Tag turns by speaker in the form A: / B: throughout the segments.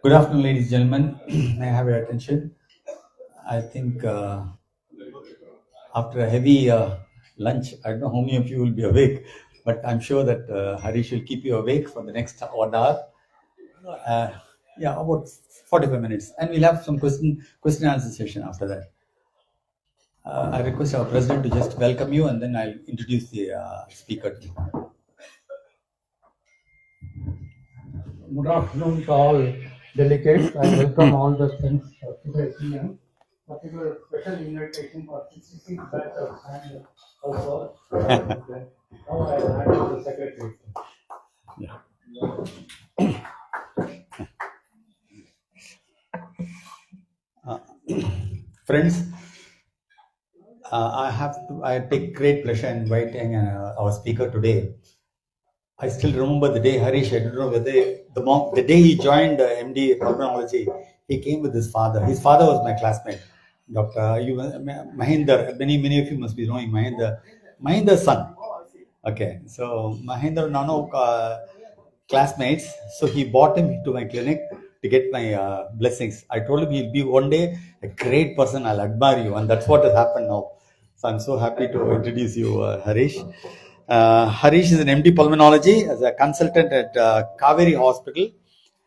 A: Good afternoon, ladies and gentlemen. May I have your attention? I think after a heavy lunch, I don't know how many of you will be awake, but I'm sure that Harish will keep you awake for the next 1 hour. Yeah, about 45 minutes. And we'll have some question answer session after that. I request our president to just welcome you, and then I'll introduce the speaker to you.
B: Good afternoon to all delegates. I welcome all the friends of today's meeting. Particular special invitation for 66 batch of and also now I hand the secretary.
A: Friends, I take great pleasure in inviting our speaker today. I still remember the day Harish, I don't know whether the day he joined MD Pulmonology, he came with his father. His father was my classmate, Dr. Mahinder. Many of you must be knowing Mahinder's son. Okay, so Mahinder Nano classmates. So he brought him to my clinic to get my blessings. I told him he'll be one day a great person. I'll admire you, and that's what has happened now. So I'm so happy to introduce you, Harish. Harish is an MD Pulmonology as a consultant at Kaveri Hospital,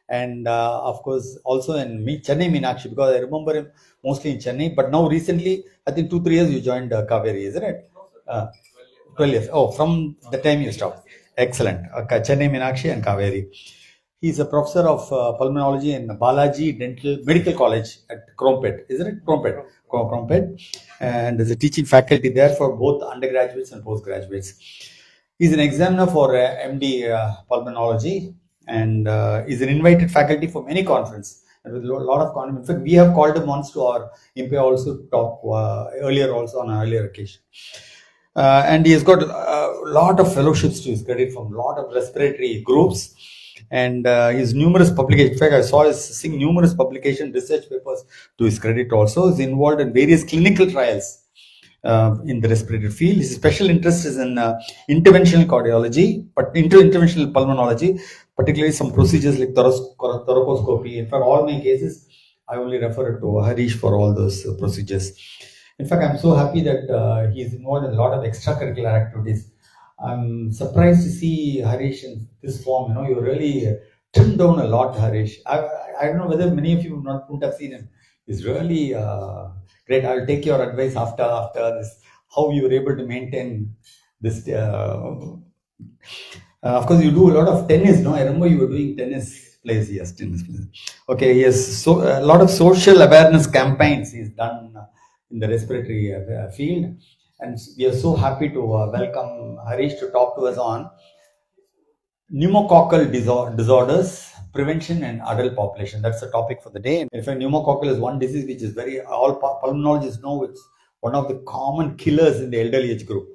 A: and of course also in Chennai Meenakshi, because I remember him mostly in Chennai. But now recently, I think 2-3 years you joined Kaveri, isn't it? 12 years. Oh, from the time you stopped. Excellent. Chennai Meenakshi and Kaveri. He's a professor of pulmonology in Balaji Dental Medical College at Krompet, isn't it? Krompet. And there's a teaching faculty there for both undergraduates and postgraduates. He's an examiner for MD Pulmonology, and is an invited faculty for many conferences. And with a lot of conferences. In fact, we have called him once to our MP also to talk earlier also on an earlier occasion. And he has got a lot of fellowships to his credit from a lot of respiratory groups, and his numerous publications. In fact, I saw his numerous publication research papers to his credit also. He's involved in various clinical trials in the respiratory field. His special interest is in interventional cardiology, but interventional pulmonology, particularly some procedures like thoracoscopy. In fact, all my cases, I only refer to Harish for all those procedures. In fact, I'm so happy that he's involved in a lot of extracurricular activities. I'm surprised to see Harish in this form. You really trimmed down a lot, Harish. I don't know whether many of you wouldn't have seen him. He's really great. I'll take your advice after this, how you were able to maintain this. Of course, you do a lot of tennis, no? I remember you were doing tennis plays. Yes, tennis plays. Okay, he has a lot of social awareness campaigns he's done in the respiratory field. And we are so happy to welcome Harish to talk to us on pneumococcal disorders, prevention and adult population. That's the topic for the day. And in fact, pneumococcal is one disease which is all pulmonologists know it's one of the common killers in the elderly age group.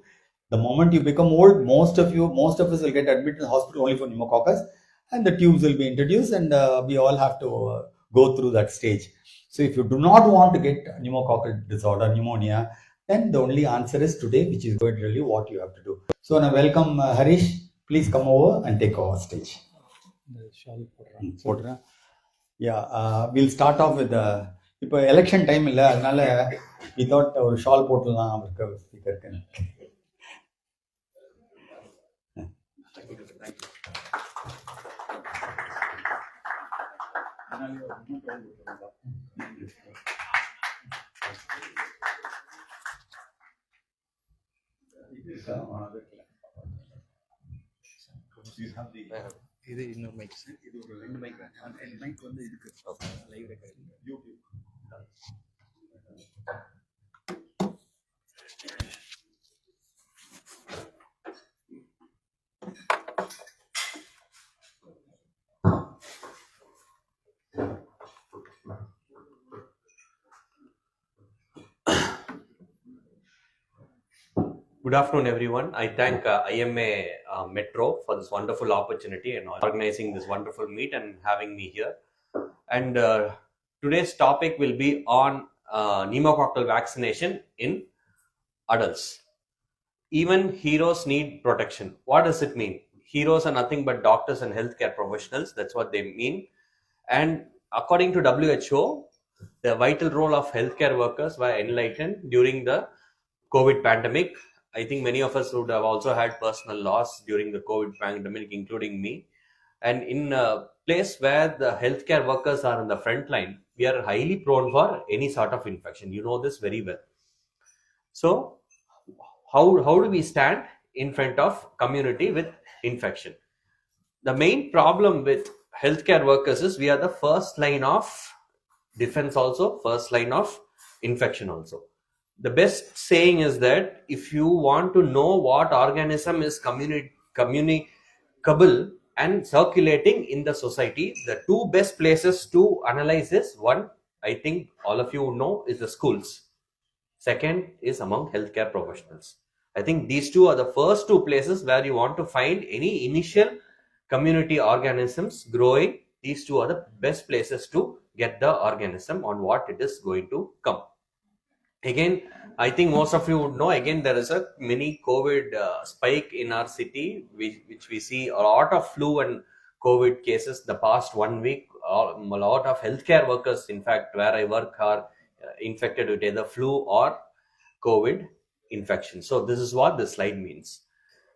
A: The moment you become old, most of us will get admitted in the hospital only for pneumococcus, and the tubes will be introduced, and we all have to go through that stage. So if you do not want to get pneumococcal disorder, pneumonia, then the only answer is today, which is going to tell you what you have to do. So I welcome Harish. Please come over and take over stage. Yeah, we'll start off with இப்போ election time இல்லை, அதனால without ஒரு shawl போட்டுலாம் அவருக்கு ஸ்பீக்கருக்கு.
C: இது இன்னொரு mic,
A: இது ஒரு 2 மைக், மைக் வந்து இதுக்கு live recording YouTube.
C: Good afternoon, everyone. I thank IMA Metro for this wonderful opportunity and organizing this wonderful meet and having me here. And today's topic will be on pneumococcal vaccination in adults. Even heroes need protection. What does it mean? Heroes are nothing but doctors and healthcare professionals. That's what they mean. And according to WHO, the vital role of healthcare workers were enlightened during the COVID pandemic. I think many of us would have also had personal loss during the COVID pandemic, including me. And in a place where the healthcare workers are in the front line, we are highly prone for any sort of infection. You know this very well. So, how do we stand in front of community with infection? The main problem with healthcare workers is we are the first line of defense, also first line of infection also. The best saying is that if you want to know what organism is communicable and circulating in the society, the two best places to analyze is, one, I think all of you know, is the schools. Second is among healthcare professionals. I think these two are the first two places where you want to find any initial community organisms growing. These two are the best places to get the organism on what it is going to come. Again, I think most of you would know, again, there is a mini COVID spike in our city, which we see a lot of flu and COVID cases the past 1 week. A lot of healthcare workers, in fact, where I work, are infected with either flu or COVID infection. So this is what this slide means.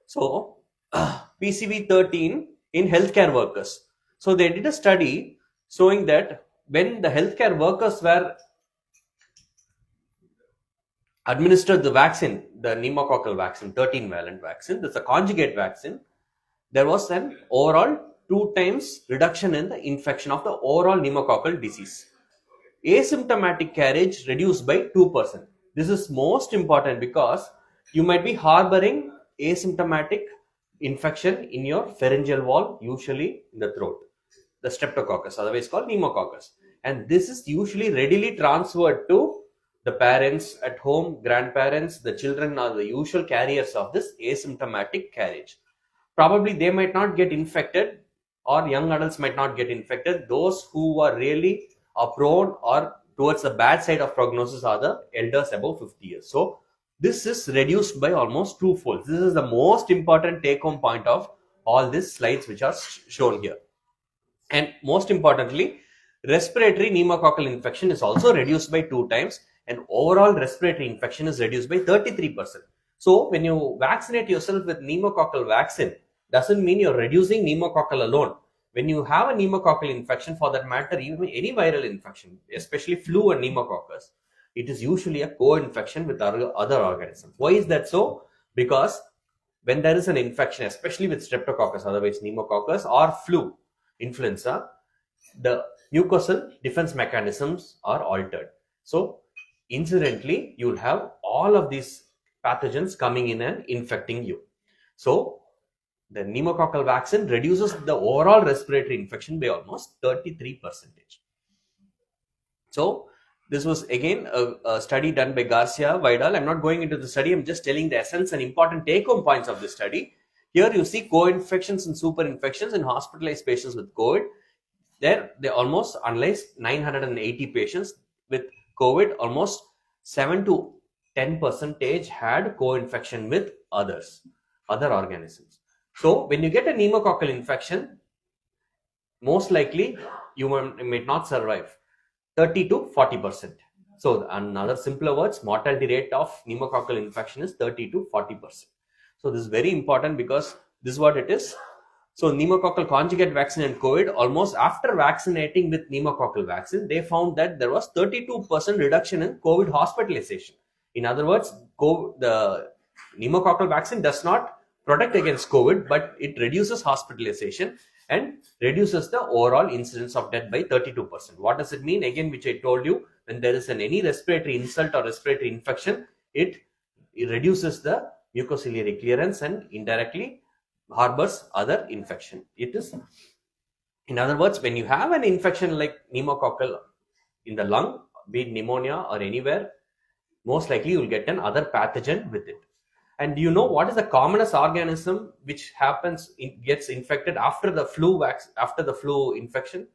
C: So PCV 13 in healthcare workers. So they did a study showing that when the healthcare workers were administered the vaccine, the pneumococcal vaccine, 13-valent vaccine, that's a conjugate vaccine, there was an overall 2 times reduction in the infection of the overall pneumococcal disease. Asymptomatic carriage reduced by 2%. This is most important because you might be harboring asymptomatic infection in your pharyngeal wall, usually in the throat, the streptococcus, otherwise called pneumococcus. And this is usually readily transferred to the parents at home, grandparents. The children are the usual carriers of this asymptomatic carriage. Probably they might not get infected, or young adults might not get infected. Those who are really prone or towards the bad side of prognosis are the elders above 50 years. So this is reduced by almost twofold. This is the most important take-home point of all these slides which are shown here. And most importantly, respiratory pneumococcal infection is also reduced by 2 times, and overall respiratory infection is reduced by 33%. So when you vaccinate yourself with pneumococcal vaccine, doesn't mean you're reducing pneumococcal alone. When you have a pneumococcal infection, for that matter, even any viral infection, especially flu and pneumococcus, it is usually a co-infection with other organisms. Why is that so? Because when there is an infection, especially with streptococcus, otherwise pneumococcus, or flu, influenza, the mucosal defense mechanisms are altered. So incidentally, you will have all of these pathogens coming in and infecting you. So the pneumococcal vaccine reduces the overall respiratory infection by almost 33%. So this was again a study done by Garcia Vidal. I'm not going into the study. I'm just telling the essence and important take-home points of the study. Here you see co-infections and super infections in hospitalized patients with COVID. There they almost analyzed 980 patients with COVID. Almost 7 to 10% had co-infection with other organisms. So when you get a pneumococcal infection, most likely you may not survive. 30 to 40%. So another simpler words, mortality rate of pneumococcal infection is 30 to 40%. So this is very important because this is what it is. So pneumococcal conjugate vaccine and COVID, almost after vaccinating with pneumococcal vaccine, they found that there was 32% reduction in COVID hospitalization. In other words, the pneumococcal vaccine does not protect against COVID, but it reduces hospitalization and reduces the overall incidence of death by 32%. What does it mean? Again, which I told you, when there is any respiratory insult or respiratory infection, it reduces the mucociliary clearance and indirectly harbors other infection. It is, in other words, when you have an infection like pneumococcal in the lung, be it pneumonia or anywhere, most likely you will get an other pathogen with it. And do you know what is the commonest organism which gets infected after the flu infection?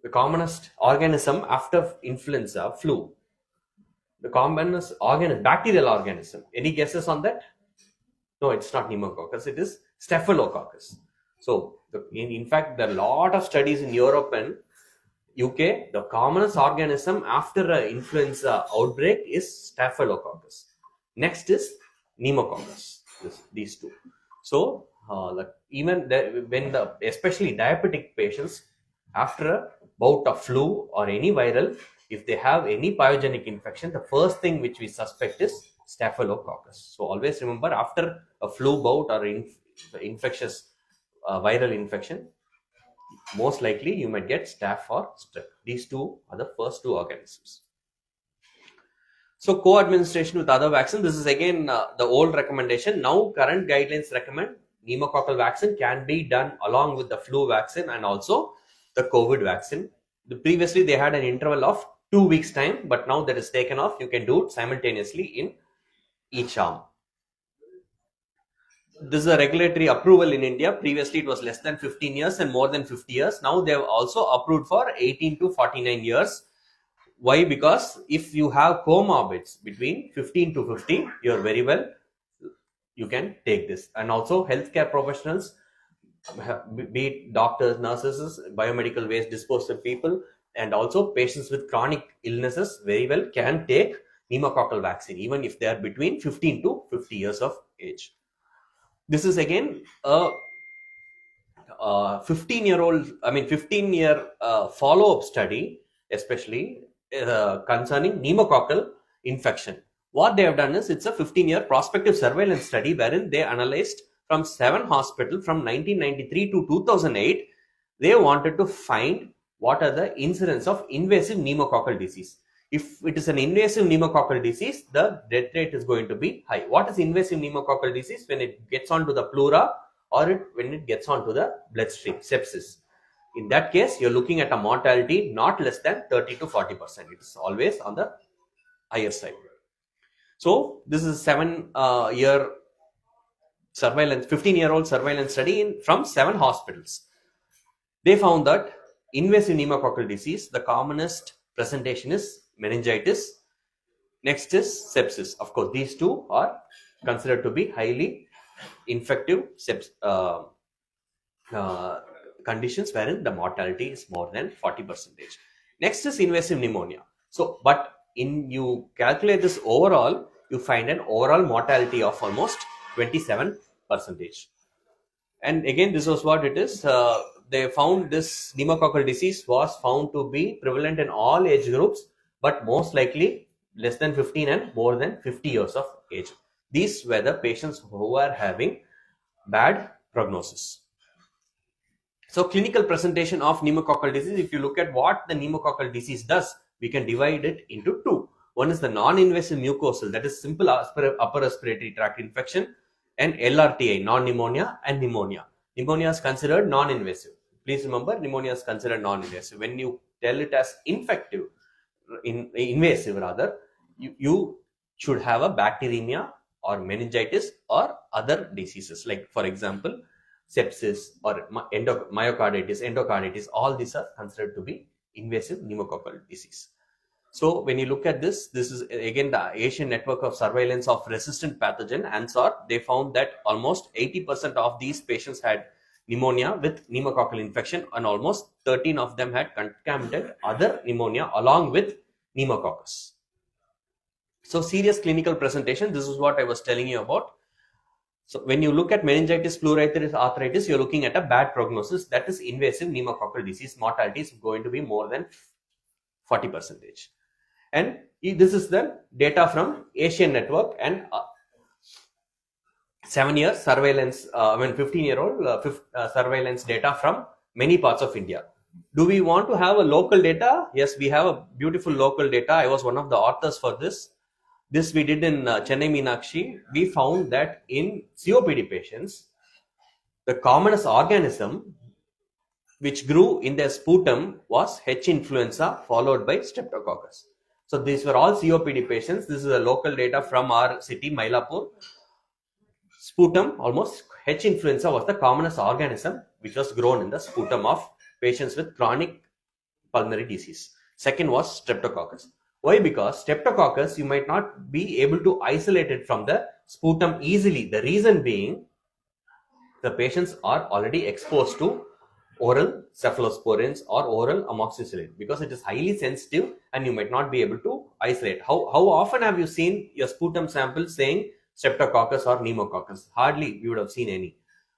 C: The commonest organism after influenza, flu. The commonest organism, bacterial organism. Any guesses on that? No, it's not pneumococcus. It is staphylococcus. So, in fact, there are a lot of studies in Europe and UK, the commonest organism after an influenza outbreak is Staphylococcus. Next is Pneumococcus. These two. So, especially diabetic patients, after a bout of flu or any viral, if they have any pyogenic infection, the first thing which we suspect is Staphylococcus. So, always remember, after a flu bout or infectious viral infection, most likely you might get staph or strep. These two are the first two organisms. So co-administration with other vaccine, this is again the old recommendation. Now current guidelines recommend pneumococcal vaccine can be done along with the flu vaccine and also the COVID vaccine. Previously they had an interval of 2 weeks time, but now that is taken off. You can do it simultaneously in each arm. This is a regulatory approval in India. Previously it was less than 15 years and more than 50 years. Now they have also approved for 18 to 49 years. Why? Because if you have comorbids between 15 to 50, you're very well, you can take this. And also healthcare professionals, be it doctors, nurses, biomedical waste disposal people, and also patients with chronic illnesses very well can take pneumococcal vaccine, even if they are between 15 to 50 years of age. This is again a 15-year follow-up study, especially concerning pneumococcal infection. What they have done is it's a 15-year prospective surveillance study wherein they analyzed from 7 hospitals from 1993 to 2008. They wanted to find what are the incidence of invasive pneumococcal disease. If it is an invasive pneumococcal disease, the death rate is going to be high. What is invasive pneumococcal disease? When it gets onto the pleura or when it gets onto the bloodstream, sepsis. In that case, you're looking at a mortality not less than 30 to 40%. It is always on the higher side. So this is a 7-year surveillance, 15-year-old surveillance study from 7 hospitals. They found that invasive pneumococcal disease, the commonest presentation is meningitis. Next is sepsis. Of course, these two are considered to be highly infective conditions wherein the mortality is more than 40%. Next is invasive pneumonia. So, but you calculate this overall, you find an overall mortality of almost 27%. And again, this was what it is. They found this pneumococcal disease was found to be prevalent in all age groups, but most likely less than 15 and more than 50 years of age. These were the patients who were having bad prognosis. So clinical presentation of pneumococcal disease, if you look at what the pneumococcal disease does, we can divide it into 2. One is the non-invasive mucosal, that is simple upper respiratory tract infection, and LRTI, non-pneumonia and pneumonia. Pneumonia is considered non-invasive. Please remember, pneumonia is considered non-invasive. When you tell it as invasive rather, you should have a bacteremia or meningitis or other diseases, like for example, sepsis or myocarditis, endocarditis. All these are considered to be invasive pneumococcal disease. So when you look at this is again the Asian Network of Surveillance of Resistant Pathogen, ANSOR. They found that almost 80% of these patients had pneumonia with pneumococcal infection, and almost 13 of them had concomitant other pneumonia along with pneumococcus. So serious clinical presentation, this is what I was telling you about. So when you look at meningitis, pleuritis, arthritis, you're looking at a bad prognosis. That is invasive pneumococcal disease. Mortality is going to be more than 40%. And this is the data from Asian Network and 7-year surveillance, 15-year-old surveillance data from many parts of India. Do we want to have a local data? Yes, we have a beautiful local data. I was one of the authors for this. This we did in Chennai Meenakshi. We found that in COPD patients, the commonest organism which grew in their sputum was H. influenza followed by Streptococcus. So these were all COPD patients. This is a local data from our city, Mylapore. Sputum, almost H. influenza was the commonest organism which was grown in the sputum of patients with chronic pulmonary disease. Second was Streptococcus. Why? Because Streptococcus, you might not be able to isolate it from the sputum easily. The reason being, the patients are already exposed to oral cephalosporins or oral amoxicillin, because it is highly sensitive and you might not be able to isolate. How often have you seen your sputum sample saying streptococcus or pneumococcus? Hardly you would have seen any.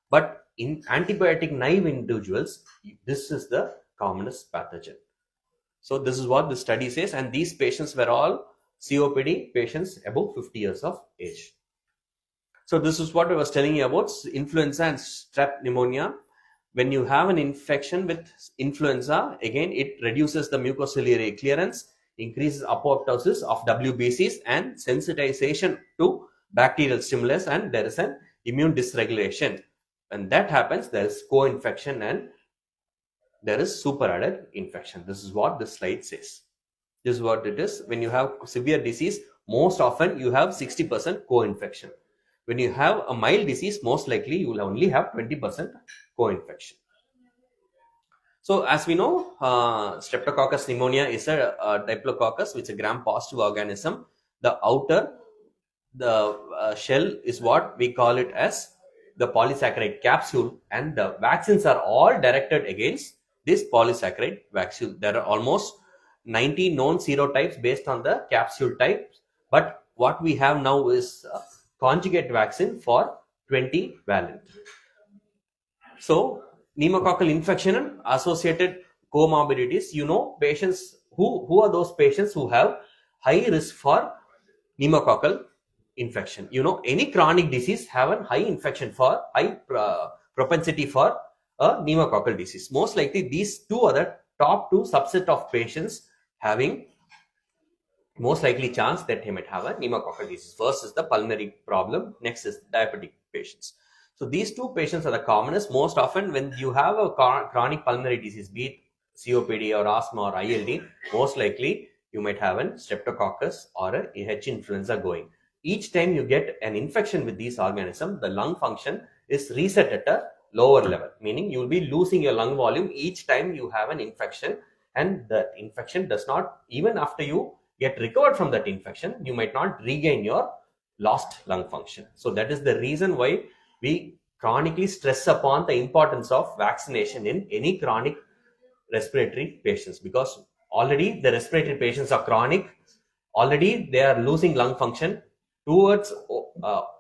C: But in antibiotic naive individuals, this is the commonest pathogen. So this is what the study says, and these patients were all COPD patients above 50 years of age. So this is what I was telling you about influenza and strep pneumonia. When you have an infection with influenza, again, it reduces the mucociliary clearance, increases apoptosis of WBCs and sensitization to bacterial stimulus, and there is an immune dysregulation. When that happens, there is co-infection and there is superadded infection. This is what the slide says. This is what it is. When you have severe disease, most often you have 60% co-infection. When you have a mild disease, most likely you will only have 20% co-infection. So as we know, Streptococcus pneumonia is a Diplococcus, which is a gram-positive organism. The outer, the shell is what we call it as the polysaccharide capsule, and the vaccines are all directed against this polysaccharide capsule. There are almost 90 known serotypes based on the capsule types, but what we have now is conjugate vaccine for 20 valent. So pneumococcal infection and associated comorbidities, patients who are those patients who have high risk for pneumococcal infection. Any chronic disease have a high infection for high propensity for a pneumococcal disease. Most likely these two are the top two subset of patients having most likely chance that he might have a pneumococcal disease. First is the pulmonary problem, next is diabetic patients. So these two patients are the commonest. Most often when you have a chronic pulmonary disease, be it COPD or asthma or ILD, most likely you might have a streptococcus or a H influenza going. Each time you get an infection with these organisms, the lung function is reset at a lower level, meaning you will be losing your lung volume each time you have an infection, and the infection does not, even after you get recovered from that infection, you might not regain your lost lung function. So that is the reason why we chronically stress upon the importance of vaccination in any chronic respiratory patients, because already the respiratory patients are chronic, already they are losing lung function. Towards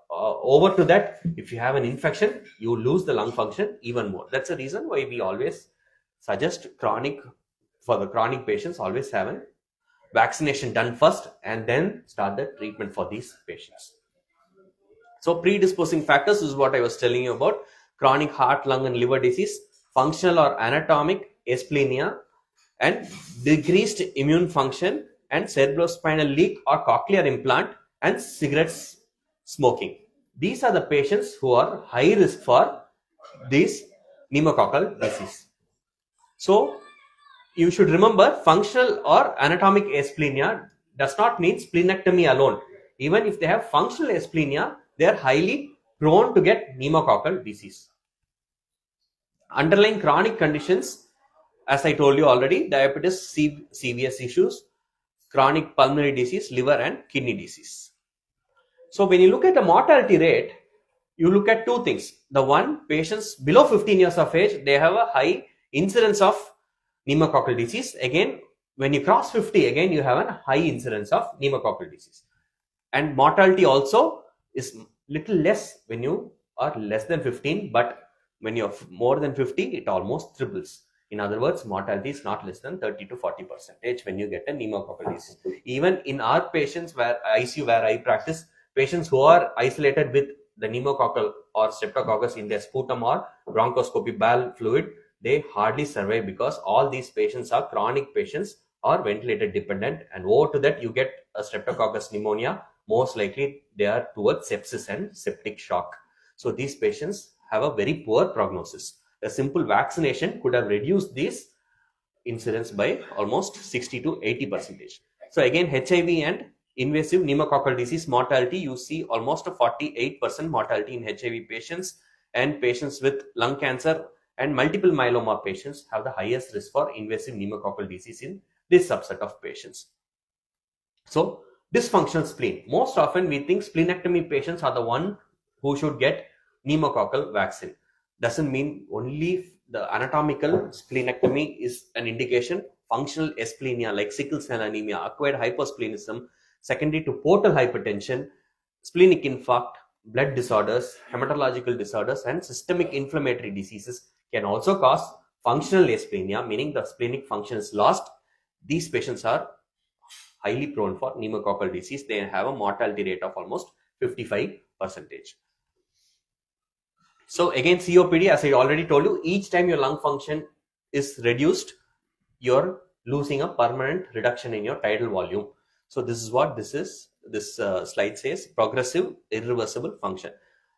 C: over to that, if you have an infection, you lose the lung function even more. That's the reason why we always suggest for the chronic patients, always have a vaccination done first and then start the treatment for these patients. So predisposing factors is what I was telling you about: chronic heart, lung and liver disease, functional or anatomic asplenia, and decreased immune function, and cerebrospinal leak or cochlear implant, and cigarettes smoking. These are the patients who are high risk for this pneumococcal disease. So you should remember, functional or anatomic asplenia does not mean splenectomy alone. Even if they have functional asplenia, they are highly prone to get pneumococcal disease. Underlying chronic conditions, as I told you already: diabetes, CVS issues, chronic pulmonary disease, liver and kidney disease. So when you look at the mortality rate, you look at two things. The one, patients below 15 years of age, they have a high incidence of pneumococcal disease. Again, when you cross 50, again you have a high incidence of pneumococcal disease. And mortality also is little less when you are less than 15, but when you're more than 50, it almost triples. In other words, mortality is not less than 30 to 40% when you get a pneumococcal disease. Even in our patients where ICU, where I practice, patients who are isolated with the pneumococcal or streptococcus in their sputum or bronchoscopy bowel fluid, they hardly survive, because all these patients are chronic patients or ventilator dependent, and over to that you get a streptococcus pneumonia, most likely they are towards sepsis and septic shock. So these patients have a very poor prognosis. A simple vaccination could have reduced this incidence by almost 60 to 80%. So again, HIV and invasive pneumococcal disease mortality, you see almost a 48% mortality in HIV patients, and patients with lung cancer and multiple myeloma patients have the highest risk for invasive pneumococcal disease in this subset of patients. So dysfunctional spleen, most often we think splenectomy patients are the one who should get pneumococcal vaccine. Doesn't mean only the anatomical splenectomy is an indication. Functional asplenia like sickle cell anemia, acquired hyposplenism, secondary to portal hypertension, splenic infarct, blood disorders, hematological disorders, and systemic inflammatory diseases can also cause functional asplenia, meaning the splenic function is lost. These patients are highly prone for pneumococcal disease. They have a mortality rate of almost 55%. So again, COPD, as I already told you, each time your lung function is reduced, you're losing a permanent reduction in your tidal volume. So this is what this is. This slide says progressive irreversible function.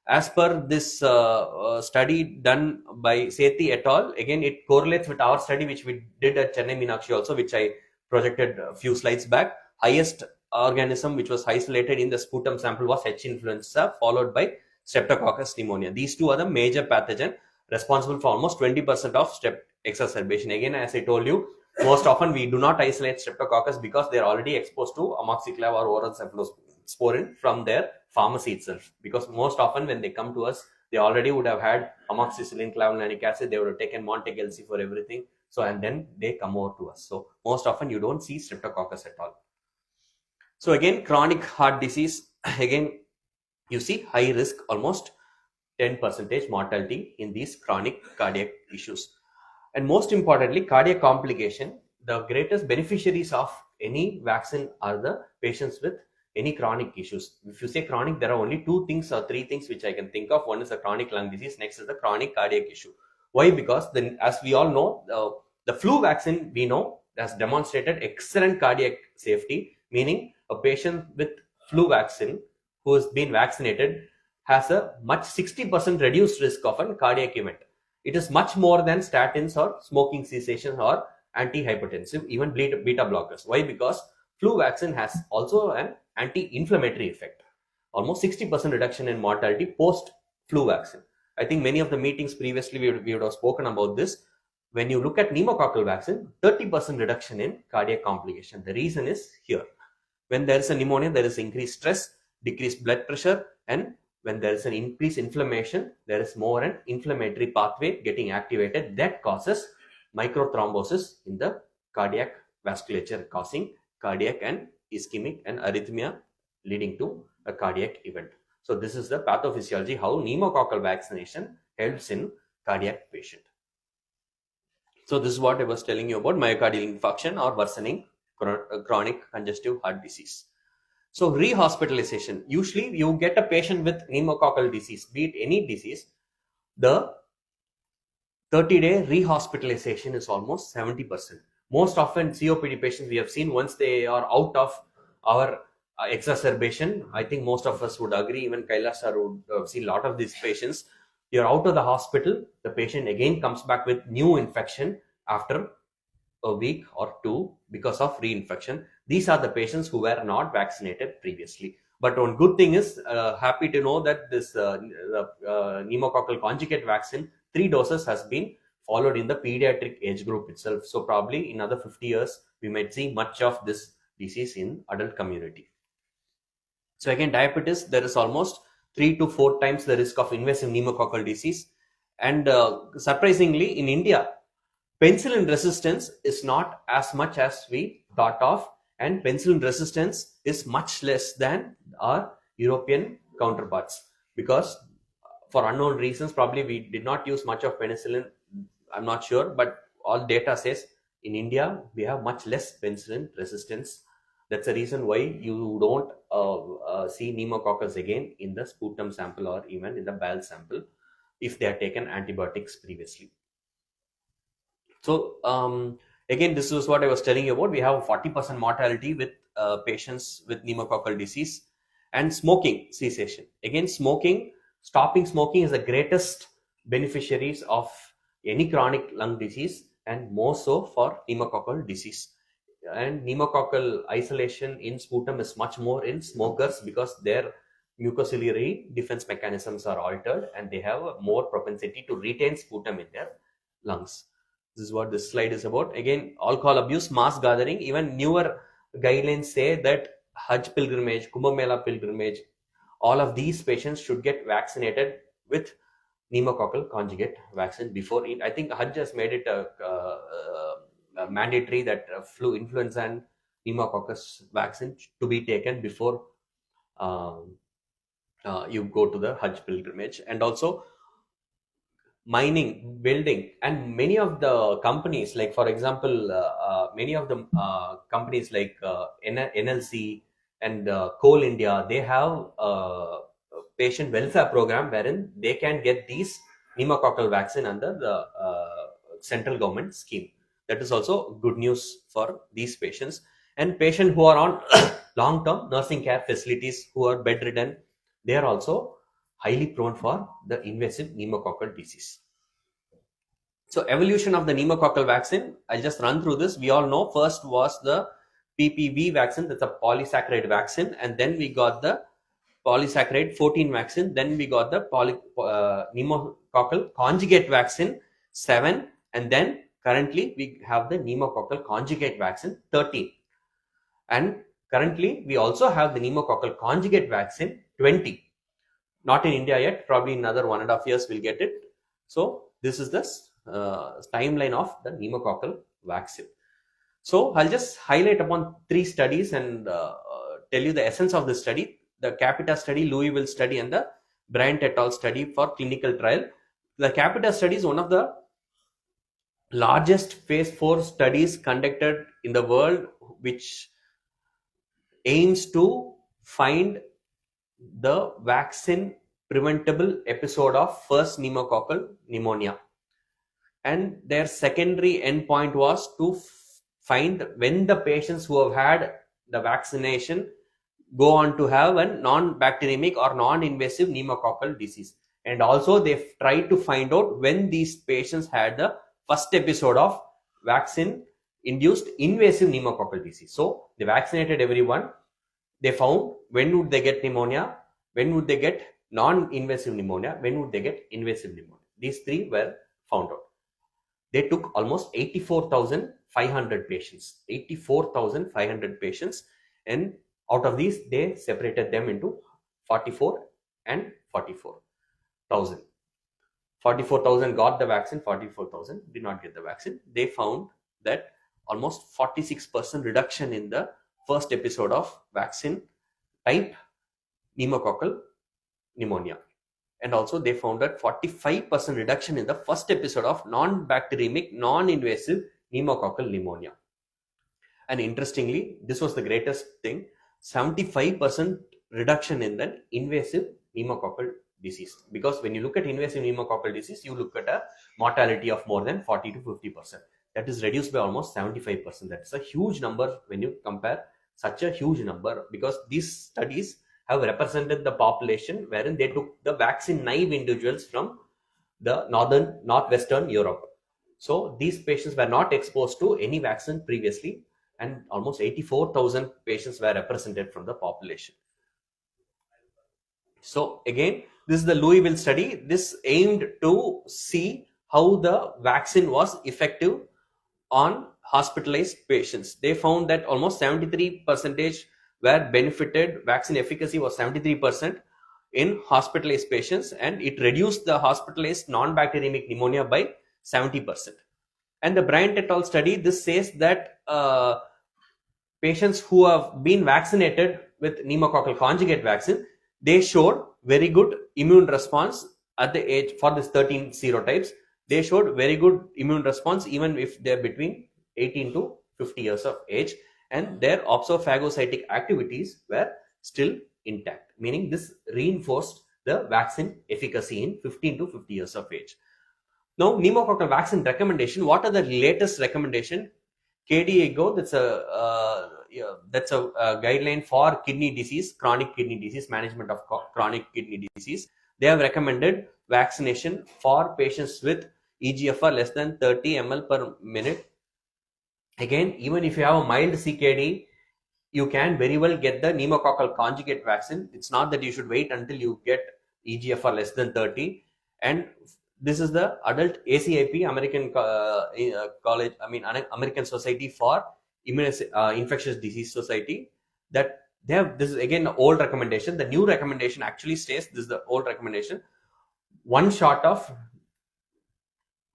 C: As per this study done by Sethi et al., again it correlates with our study which we did at Chennai Meenakshi also, which I projected a few slides back. Highest organism which was isolated in the sputum sample was H. influenza, followed by Streptococcus pneumonia. These two are the major pathogen responsible for almost 20% of strep exacerbation. Again, as I told you, most often we do not isolate Streptococcus because they are already exposed to amoxiclav or oral cephalosporin from their pharmacy itself. Because most often when they come to us, they already would have had amoxicillin, clavulanic acid, they would have taken Monte-Gelsi for everything. So, and then they come over to us. So, most often you don't see Streptococcus at all. So, again, chronic heart disease, again, you see high risk, almost 10% mortality in these chronic cardiac issues. And most importantly, cardiac complication, the greatest beneficiaries of any vaccine are the patients with any chronic issues. If you say chronic, there are only two things or three things which I can think of. One is the chronic lung disease, next is the chronic cardiac issue. Why? Because then, as we all know, the flu vaccine we know has demonstrated excellent cardiac safety, meaning a patient with flu vaccine who has been vaccinated has a much 60% reduced risk of a cardiac event. It is much more than statins or smoking cessation or antihypertensive, even beta blockers. Why? Because flu vaccine has also an anti-inflammatory effect. Almost 60% reduction in mortality post flu vaccine. I think many of the meetings previously we would have spoken about this. When you look at pneumococcal vaccine, 30% reduction in cardiac complication. The reason is here. When there is a pneumonia, there is increased stress, decreased blood pressure, and when there is an increased inflammation, there is more an inflammatory pathway getting activated that causes microthrombosis in the cardiac vasculature, causing cardiac and ischemic and arrhythmia, leading to a cardiac event. So this is the pathophysiology, how pneumococcal vaccination helps in cardiac patient. So this is what I was telling you about myocardial infarction or worsening chronic congestive heart disease. So rehospitalization, usually you get a patient with pneumococcal disease, be it any disease, the 30-day rehospitalization is almost 70%. Most often COPD patients we have seen, once they are out of our exacerbation, I think most of us would agree, even Kailash sir would have seen a lot of these patients. You're out of the hospital, the patient again comes back with new infection after a week or two because of reinfection. These are the patients who were not vaccinated previously. But one good thing is, happy to know that this pneumococcal conjugate vaccine, 3 doses has been followed in the pediatric age group itself. So probably in another 50 years, we might see much of this disease in adult community. So again, diabetes, there is almost 3 to 4 times the risk of invasive pneumococcal disease. And surprisingly, in India, penicillin resistance is not as much as we thought of, and penicillin resistance is much less than our European counterparts, because for unknown reasons, probably we did not use much of penicillin. I'm not sure, but all data says in India, we have much less penicillin resistance. That's the reason why you don't see pneumococcus again in the sputum sample or even in the bowel sample if they are taken antibiotics previously. So again, this is what I was telling you about. We have 40% mortality with patients with pneumococcal disease. And smoking cessation. Again, stopping smoking is the greatest beneficiaries of any chronic lung disease, and more so for pneumococcal disease. And pneumococcal isolation in sputum is much more in smokers because their mucociliary defense mechanisms are altered and they have a more propensity to retain sputum in their lungs. This is what this slide is about. Again, alcohol abuse, mass gathering, even newer guidelines say that Hajj pilgrimage, Kumbh Mela pilgrimage, all of these patients should get vaccinated with pneumococcal conjugate vaccine before it. I think Hajj has made it mandatory that flu, influenza, and pneumococcus vaccine to be taken before um, you go to the Hajj pilgrimage. And also mining, building, and many of the companies, like for example, many of the companies like NLC and Coal India, they have a patient welfare program wherein they can get these pneumococcal vaccine under the central government scheme. That is also good news for these patients. And patients who are on long-term nursing care facilities, who are bedridden, they are also highly prone for the invasive pneumococcal disease. So evolution of the pneumococcal vaccine, I'll just run through this. We all know first was the PPV vaccine, that's a polysaccharide vaccine, and then we got the polysaccharide 14 vaccine, then we got the pneumococcal conjugate vaccine 7, and then currently we have the pneumococcal conjugate vaccine 13. And currently we also have the pneumococcal conjugate vaccine 20. Not in India yet, probably in another 1.5 years we'll get it. So this is the timeline of the pneumococcal vaccine. So I'll just highlight upon 3 studies and tell you the essence of the study. The Capita study, Louisville study, and the Bryant et al. Study for clinical trial. The Capita study is one of the largest phase 4 studies conducted in the world, which aims to find the vaccine preventable episode of first pneumococcal pneumonia. And their secondary endpoint was to find when the patients who have had the vaccination go on to have a non-bacteremic or non-invasive pneumococcal disease. And also they tried to find out when these patients had the first episode of vaccine-induced invasive pneumococcal disease. So they vaccinated everyone. They found when would they get pneumonia, when would they get non-invasive pneumonia, when would they get invasive pneumonia. These 3 were found out. They took almost 84,500 patients, 84,500 patients, and out of these, they separated them into 44 and 44,000. 44,000 got the vaccine, 44,000 did not get the vaccine. They found that almost 46% reduction in the first episode of vaccine type pneumococcal pneumonia. And also they found that 45% reduction in the first episode of non-bacteremic, non-invasive pneumococcal pneumonia. And interestingly, this was the greatest thing, 75% reduction in the invasive pneumococcal disease. Because when you look at invasive pneumococcal disease, you look at a mortality of more than 40 to 50%. That is reduced by almost 75%. That's a huge number when you compare such a huge number, because these studies have represented the population wherein they took the vaccine naive individuals from the northwestern Europe. So these patients were not exposed to any vaccine previously, and almost 84,000 patients were represented from the population. So again, this is the Louisville study. This aimed to see how the vaccine was effective on hospitalized patients. They found that almost 73% were benefited. Vaccine efficacy was 73% in hospitalized patients, and it reduced the hospitalized non-bacteremic pneumonia by 70%. And the Bryant et al. Study, this says that patients who have been vaccinated with pneumococcal conjugate vaccine, they showed very good immune response at the age for this 13 serotypes. They showed very good immune response even if they're between 18 to 50 years of age, and their opsophagocytic activities were still intact, meaning this reinforced the vaccine efficacy in 15 to 50 years of age. Now, pneumococcal vaccine recommendation. What are the latest recommendation? KDIGO, that's a guideline for kidney disease, chronic kidney disease, management of chronic kidney disease. They have recommended vaccination for patients with EGFR less than 30 ml per minute. Again, even if you have a mild CKD, you can very well get the pneumococcal conjugate vaccine. It's not that you should wait until you get EGFR less than 30. And this is the adult ACIP, American Society for Infectious Disease Society, that they have. This is again an old recommendation. The new recommendation actually states, this is the old recommendation, one shot of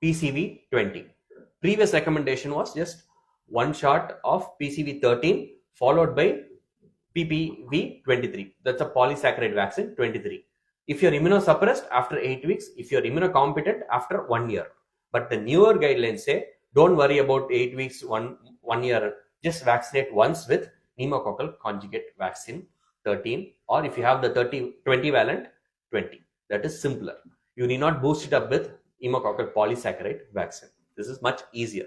C: PCV 20. Previous recommendation was just one shot of PCV 13 followed by PPV 23. That's a polysaccharide vaccine 23. If you're immunosuppressed, after 8 weeks. If you're immunocompetent, after 1 year. But the newer guidelines say, don't worry about 8 weeks, one year. Just vaccinate once with pneumococcal conjugate vaccine 13, or if you have the 20 valent, 20. That is simpler. You need not boost it up with pneumococcal polysaccharide vaccine. This is much easier.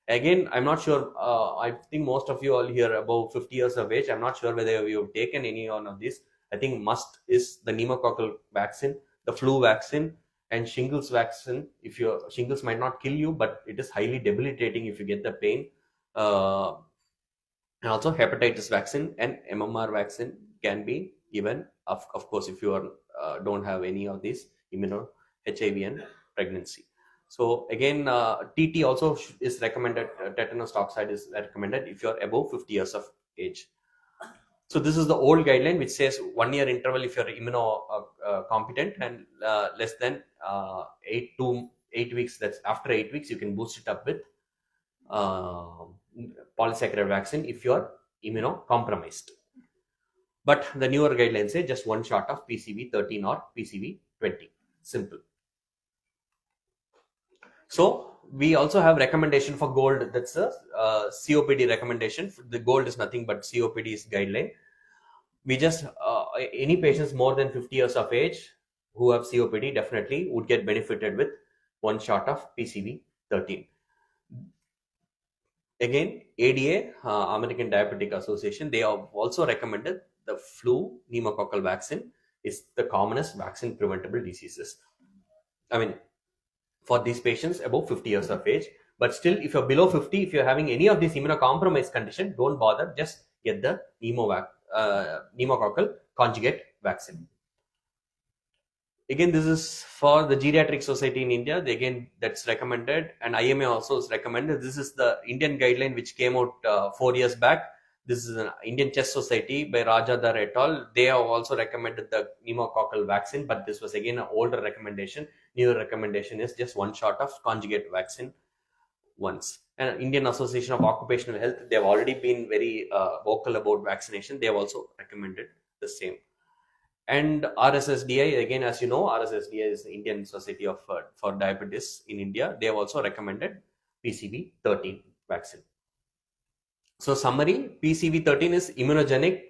C: Again, I'm not sure. I think most of you all here above 50 years of age. I'm not sure whether you have taken any one of these. I think must is the pneumococcal vaccine, the flu vaccine, and shingles vaccine. If your shingles might not kill you, but it is highly debilitating if you get the pain. And also hepatitis vaccine and MMR vaccine can be given. Of course, if you are don't have any of these immuno HIV and pregnancy. So again, TT also is recommended. Tetanus toxoid is recommended if you are above 50 years of age. So this is the old guideline which says 1 year interval if you are immunocompetent, and less than 8 weeks. That's after 8 weeks you can boost it up with polysaccharide vaccine if you are immunocompromised. But the newer guidelines say just one shot of PCV 13 or PCV 20. Simple. So we also have recommendation for gold. That's a COPD recommendation. The gold is nothing but COPD's guideline. We just any patients more than 50 years of age who have COPD definitely would get benefited with one shot of PCV 13. Again, ADA, American Diabetic Association, they have also recommended the flu pneumococcal vaccine is the commonest vaccine preventable diseases. I mean, for these patients above 50 years of age. But still, if you're below 50, if you're having any of these immunocompromised condition, don't bother. Just get the pneumococcal conjugate vaccine. Again, this is for the Geriatric Society in India. Again, that's recommended, and IMA also is recommended. This is the Indian guideline which came out 4 years back. This is an Indian Chest Society by Rajadhar et al. They have also recommended the pneumococcal vaccine, but this was again an older recommendation. Newer recommendation is just one shot of conjugate vaccine once. And Indian Association of Occupational Health, they have already been very vocal about vaccination. They have also recommended the same. And RSSDI, again, as you know, RSSDI is the Indian Society of for Diabetes in India. They have also recommended PCV 13 vaccine. So summary, PCV 13 is immunogenic.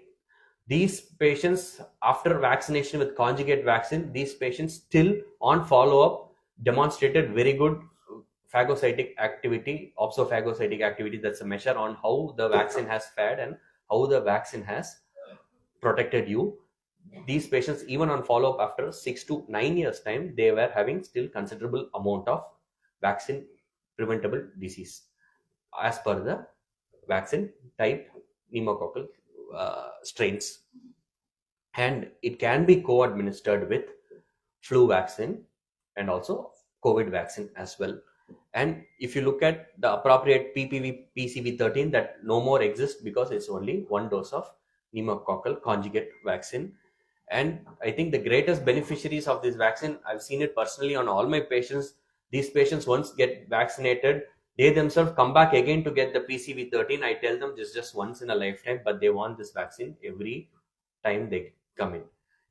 C: These patients, after vaccination with conjugate vaccine, these patients still on follow-up demonstrated very good phagocytic activity, opsophagocytic activity. That's a measure on how the vaccine has fared and how the vaccine has protected you. These patients, even on follow-up after 6 to 9 years time, they were having still considerable amount of vaccine preventable disease as per the vaccine type pneumococcal strains. And it can be co-administered with flu vaccine and also COVID vaccine as well. And if you look at the appropriate PPV PCV 13, that no more exists because it's only one dose of pneumococcal conjugate vaccine. And I think the greatest beneficiaries of this vaccine, I've seen it personally on all my patients. These patients once get vaccinated, they themselves come back again to get the PCV 13. I tell them this is just once in a lifetime, but they want this vaccine every time they come in.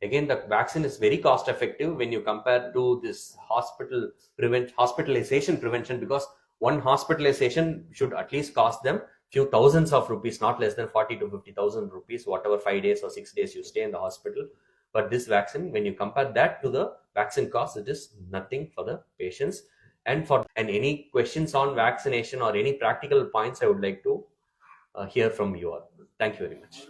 C: Again, the vaccine is very cost effective when you compare to this hospitalization prevention, because one hospitalization should at least cost them few thousands of rupees, not less than 40 to 50,000 rupees, whatever 5 days or 6 days you stay in the hospital. But this vaccine, when you compare that to the vaccine cost, it is nothing for the patients. And any questions on vaccination or any practical points, I would like to hear from you all. Thank you very much.